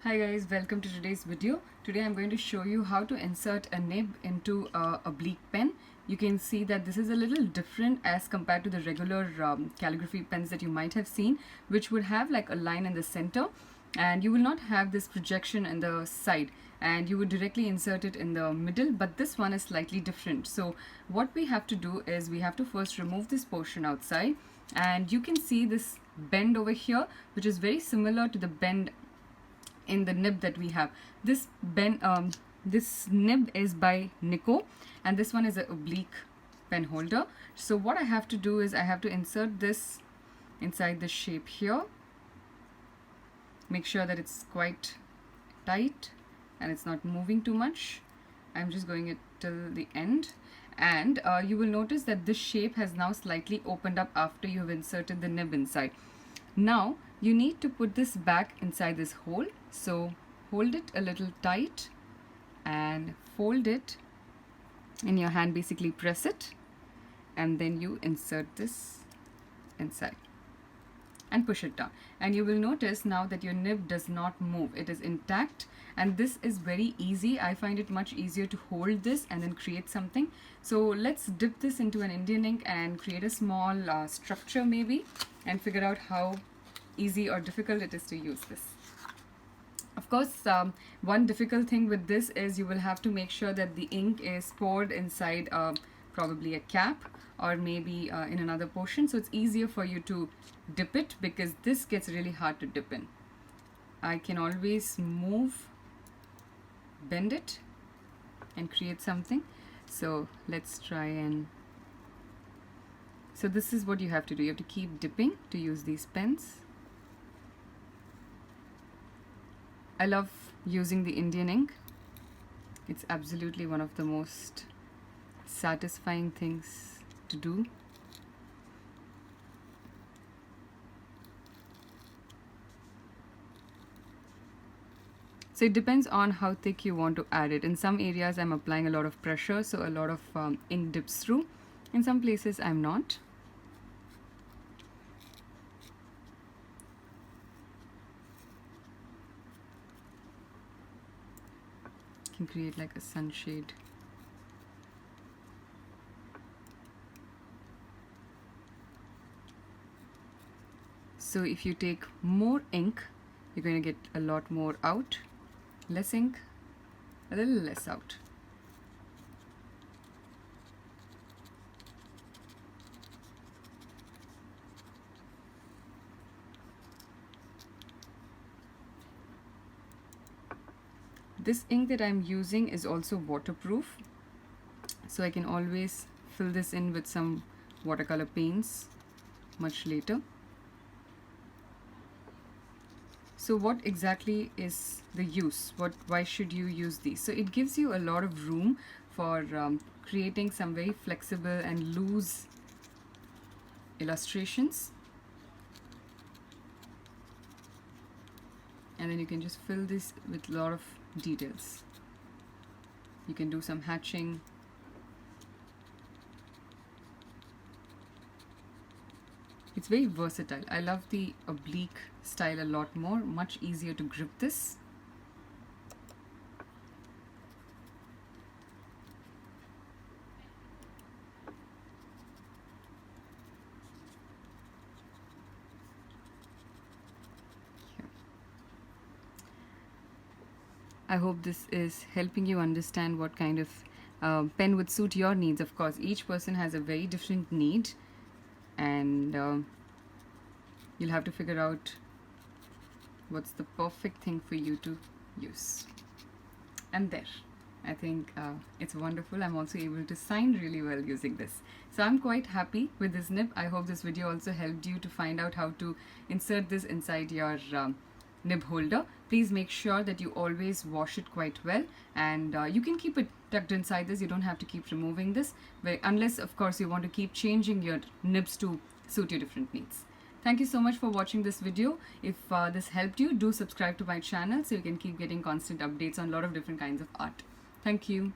Hi guys, welcome to today's video. Today I'm going to show you how to insert a nib into a oblique pen. You can see that this is a little different as compared to the regular calligraphy pens that you might have seen, which would have like a line in the center and you will not have this projection in the side and you would directly insert it in the middle, but this one is slightly different. So what we have to do is we have to first remove this portion outside, and you can see this bend over here, which is very similar to the bend in the nib that we have. This nib is by Nicco and this one is an oblique pen holder. So what I have to do is I have to insert this inside the shape here. Make sure that it's quite tight and it's not moving too much. I'm just going it till the end, and you will notice that this shape has now slightly opened up after you have inserted the nib inside. Now you need to put this back inside this hole, so hold it a little tight and fold it in your hand, basically press it, and then you insert this inside and push it down, and you will notice now that your nib does not move, it is intact. And this is very easy. I find it much easier to hold this and then create something. So let's dip this into an Indian ink and create a small structure maybe, and figure out how easy or difficult it is to use this. Of course, one difficult thing with this is you will have to make sure that the ink is poured inside probably a cap or maybe in another portion, so it's easier for you to dip it, because this gets really hard to dip in. I can always bend it and create something. So let's try and so this is what you have to do. You have to keep dipping to use these pens. I love using the Indian ink. It's absolutely one of the most satisfying things to do. So it depends on how thick you want to add it. In some areas I'm applying a lot of pressure, so a lot of ink dips through. In some places I'm not. You can create like a sunshade. So if you take more ink, you're going to get a lot more out. Less ink, a little less out. This ink that I'm using is also waterproof, so I can always fill this in with some watercolor paints much later. So what exactly is the use? Why should you use these? So it gives you a lot of room for creating some very flexible and loose illustrations. And then you can just fill this with a lot of details. You can do some hatching. It's very versatile. I love the oblique style a lot more, much easier to grip this. I hope this is helping you understand what kind of pen would suit your needs. Of course, each person has a very different need, and you'll have to figure out what's the perfect thing for you to use. And there, I think it's wonderful. I'm also able to sign really well using this. So I'm quite happy with this nib. I hope this video also helped you to find out how to insert this inside your nib holder. Please make sure that you always wash it quite well, and you can keep it tucked inside this. You don't have to keep removing this, unless of course you want to keep changing your nibs to suit your different needs. Thank you so much for watching this video. If this helped you, do subscribe to my channel so you can keep getting constant updates on a lot of different kinds of art. Thank you.